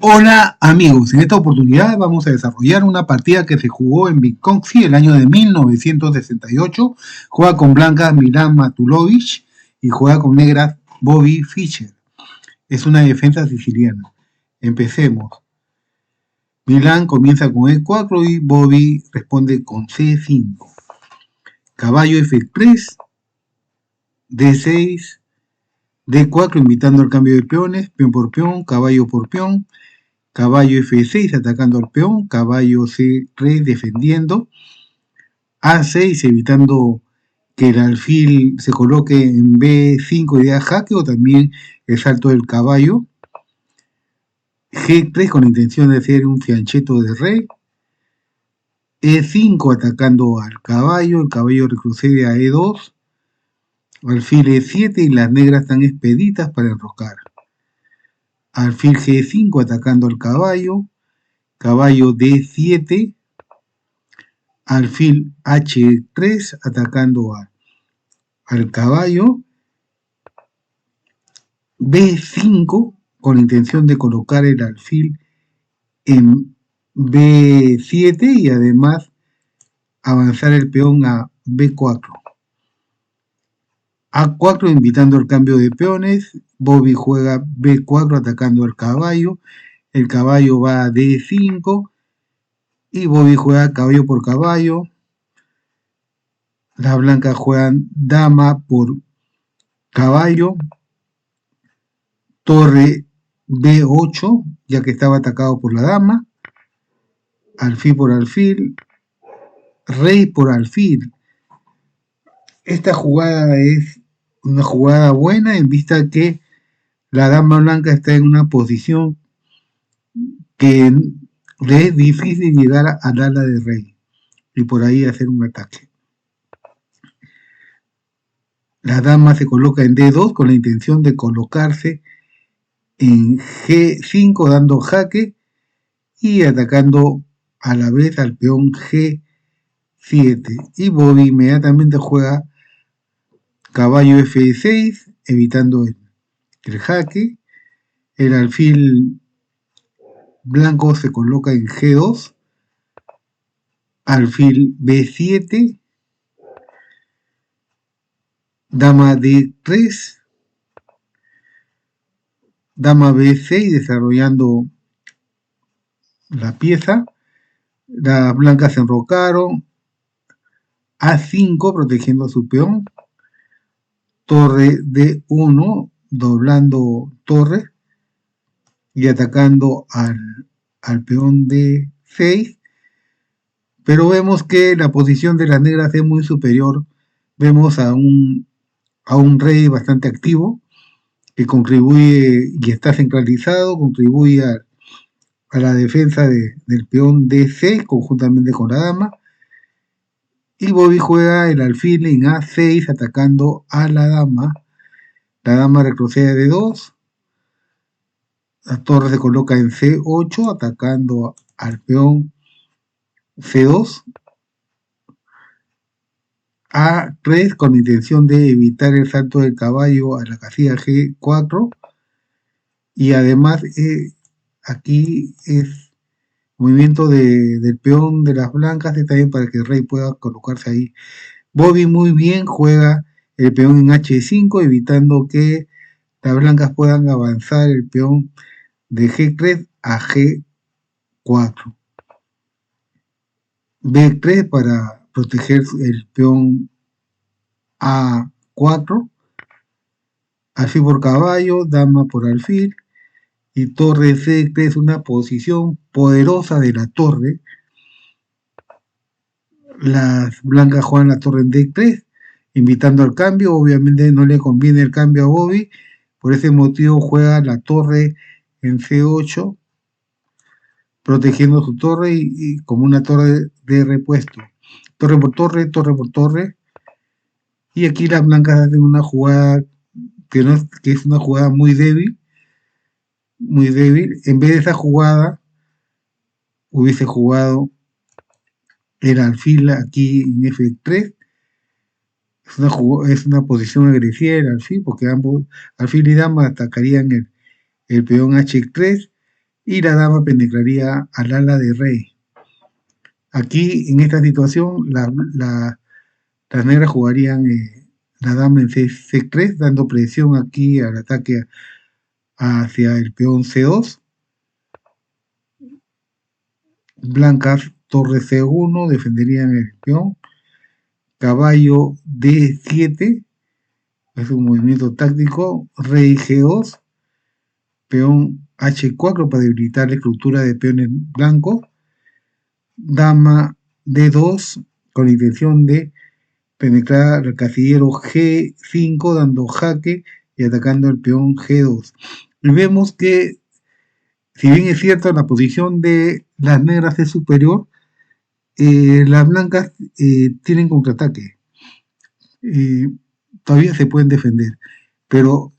Hola amigos, en esta oportunidad vamos a desarrollar una partida que se jugó en Vinkovci el año de 1968. Juega con blancas Milan Matulovic y juega con negras Bobby Fischer. Es una defensa siciliana. Empecemos. Milan comienza con E4 y Bobby responde con C5. Caballo F3, D6, D4 invitando al cambio de peones, peón por peón, caballo por peón, caballo F6 atacando al peón, caballo C3 defendiendo, A6 evitando que el alfil se coloque en B5 y dé a jaque, o también el salto del caballo, G3 con la intención de hacer un fiancheto de rey, E5 atacando al caballo, el caballo retrocede a E2, alfil E7 y las negras están expeditas para enroscar. Alfil G5 atacando al caballo, caballo D7, alfil H3 atacando al caballo, B5 con la intención de colocar el alfil en B7 y además avanzar el peón a B4. A4 invitando al cambio de peones, Bobby juega B4 atacando al caballo, el caballo va a D5 y Bobby juega caballo por caballo, las blancas juegan dama por caballo, torre B8, ya que estaba atacado por la dama, alfil por alfil, rey por alfil. Esta jugada es una jugada buena en vista que la dama blanca está en una posición que le es difícil llegar al ala de rey y por ahí hacer un ataque. La dama se coloca en D2 con la intención de colocarse en G5 dando jaque y atacando a la vez al peón G7. Y Bobby inmediatamente juega caballo F6 evitando el jaque. El alfil blanco se coloca en G2, alfil B7, dama D3, dama B6 desarrollando la pieza, las blancas se enrocaron, A5 protegiendo a su peón, torre D1 doblando torre y atacando al peón D6, pero vemos que la posición de las negras es muy superior. Vemos a un rey bastante activo que contribuye y está centralizado, contribuye a la defensa del peón D6 conjuntamente con la dama. Y Bobby juega el alfil en A6 atacando a la dama. La dama retrocede de 2. La torre se coloca en C8 atacando al peón C2. A3 con la intención de evitar el salto del caballo a la casilla G4. Y además aquí es movimiento del peón de las blancas, está bien para que el rey pueda colocarse ahí. Bobby muy bien juega el peón en H5, evitando que las blancas puedan avanzar el peón de G3 a G4. B3 para proteger el peón A4, alfil por caballo, dama por alfil, y torre C3 es una posición poderosa de la torre. Las blancas juegan la torre en D3, invitando al cambio. Obviamente no le conviene el cambio a Bobby, por ese motivo juega la torre en C8, protegiendo su torre y como una torre de repuesto. Torre por torre, torre por torre. Y aquí las blancas hacen una jugada que es una jugada muy débil, muy débil. En vez de esa jugada, hubiese jugado el alfil aquí en F3. Es una posición agresiva el alfil, porque ambos, alfil y dama, atacarían el peón H3 y la dama penetraría al ala de rey. Aquí, en esta situación, las negras jugarían la dama en C3, dando presión aquí al ataque hacia el peón C2. Blancas, torre C1, defenderían el peón. Caballo D7, es un movimiento táctico. Rey G2, peón H4 para debilitar la estructura de peones blancos. Dama D2, con la intención de penetrar al casillero G5, dando jaque y atacando el peón G2. Y vemos que, si bien es cierto, la posición de las negras es superior, las blancas tienen contraataque. Todavía se pueden defender, pero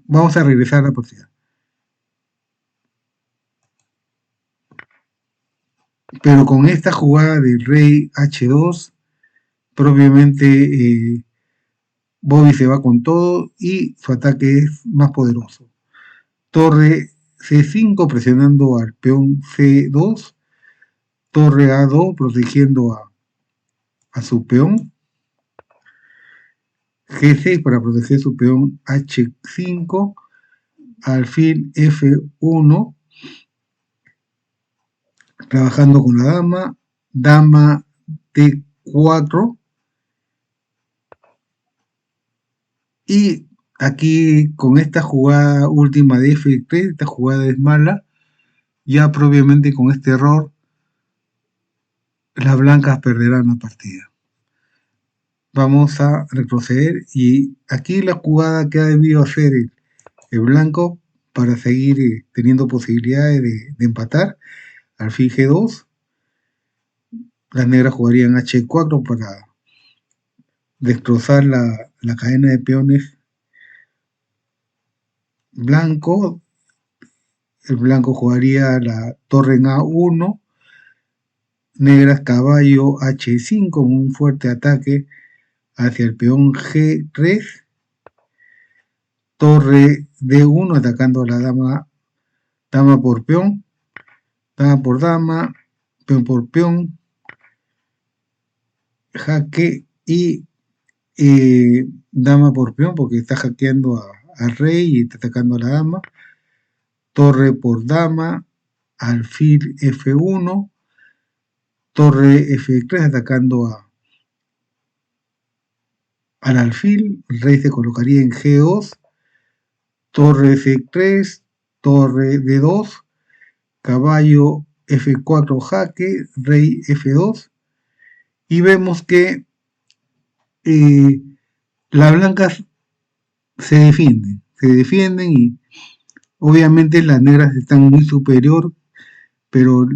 vamos a regresar a la partida. Pero con esta jugada del rey H2, propiamente Bobby se va con todo y su ataque es más poderoso. Torre C5 presionando al peón C2. Torre A2 protegiendo a su peón. G6 para proteger su peón H5. Alfil F1 trabajando con la dama. Dama D4. Y aquí con esta jugada última de F3, esta jugada es mala. Ya propiamente con este error, las blancas perderán la partida. Vamos a retroceder y aquí la jugada que ha debido hacer el blanco para seguir teniendo posibilidades de empatar. Alfil G2. Las negras jugarían H4 para destrozar la cadena de peones blanco. El blanco jugaría la torre en A1. Negras caballo H5 con un fuerte ataque hacia el peón G3. Torre D1 atacando a la dama, dama por peón, dama por dama, peón por peón, jaque y dama por peón porque está hackeando al rey y está atacando a la dama. Torre por dama, alfil F1, torre F3 atacando al alfil, el rey se colocaría en G2, torre C3, torre D2, caballo F4 jaque, rey F2, y vemos que las blancas se defienden y obviamente las negras están muy superior, pero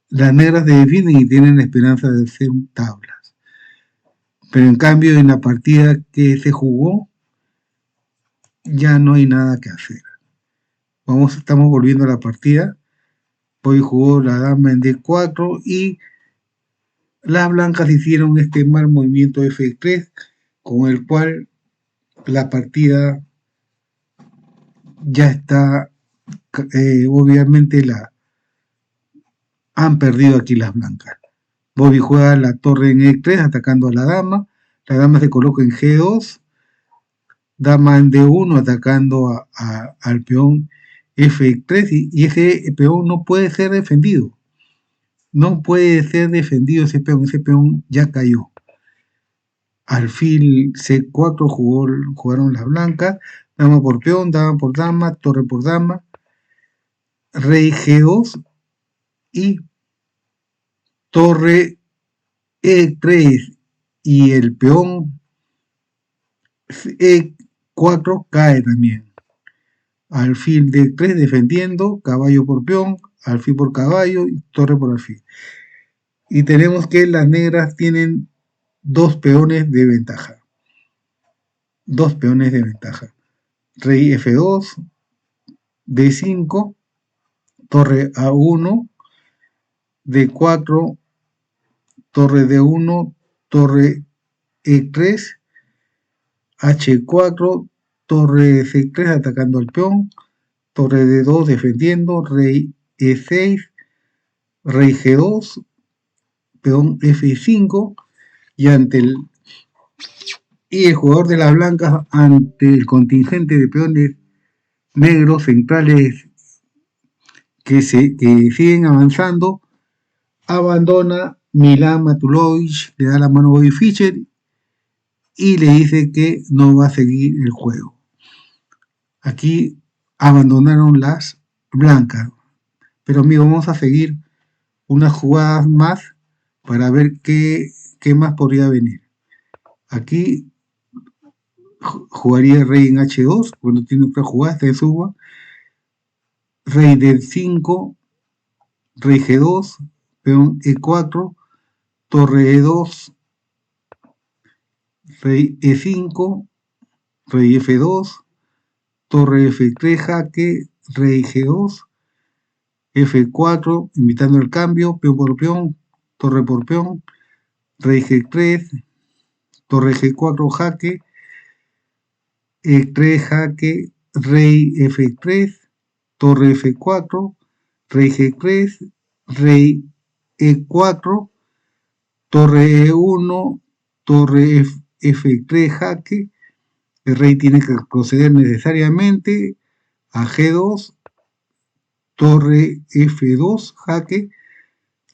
las negras se defienden y tienen la esperanza de hacer tablas. Pero en cambio en la partida que se jugó ya no hay nada que hacer. Estamos volviendo a la partida. Hoy jugó la dama en D4 y las blancas hicieron este mal movimiento F3 con el cual la partida ya está, obviamente han perdido aquí las blancas. Bobby juega la torre en E3 atacando a la dama se coloca en G2, dama en D1 atacando al peón F3 y ese peón no puede ser defendido. No puede ser defendido ese peón ya cayó. Alfil C4 jugaron las blancas, dama por peón, dama por dama, torre por dama, rey G2 y torre E3 y el peón E4 cae también. Alfil D3 defendiendo, caballo por peón, alfil por caballo y torre por alfil. Y tenemos que las negras tienen dos peones de ventaja. Dos peones de ventaja. Rey F2, D5, torre A1, D4, torre D1, torre E3, H4, torre C3 atacando al peón, torre D2 defendiendo, rey E6, rey G2, peón F5, y el jugador de las blancas, ante el contingente de peones negros centrales que siguen avanzando, abandona Milan Matulovic, le da la mano a Bobby Fischer y le dice que no va a seguir el juego. Aquí abandonaron las blancas. Pero amigos, vamos a seguir unas jugadas más para ver qué más podría venir. Aquí jugaría rey en H2, cuando tiene otra jugada, está en suba. Rey D5, rey G2, peón E4, torre E2, rey E5, rey F2, torre F3 jaque, rey G2, F4, invitando el cambio, peón por peón, torre por peón, rey G3, torre G4 jaque, E3 jaque, rey F3, torre F4, rey G3, rey E4, torre E1, torre F3 jaque, el rey tiene que proceder necesariamente a G2, torre F2 jaque,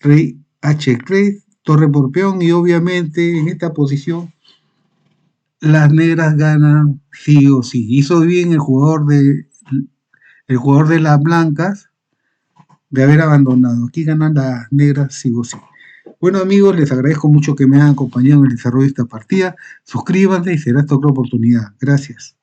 rey H3, torre por peón, y obviamente en esta posición las negras ganan sí o sí. Hizo bien el jugador de las blancas de haber abandonado. Aquí ganan las negras sí o sí. Bueno amigos, les agradezco mucho que me hayan acompañado en el desarrollo de esta partida. Suscríbanse y será hasta otra oportunidad. Gracias.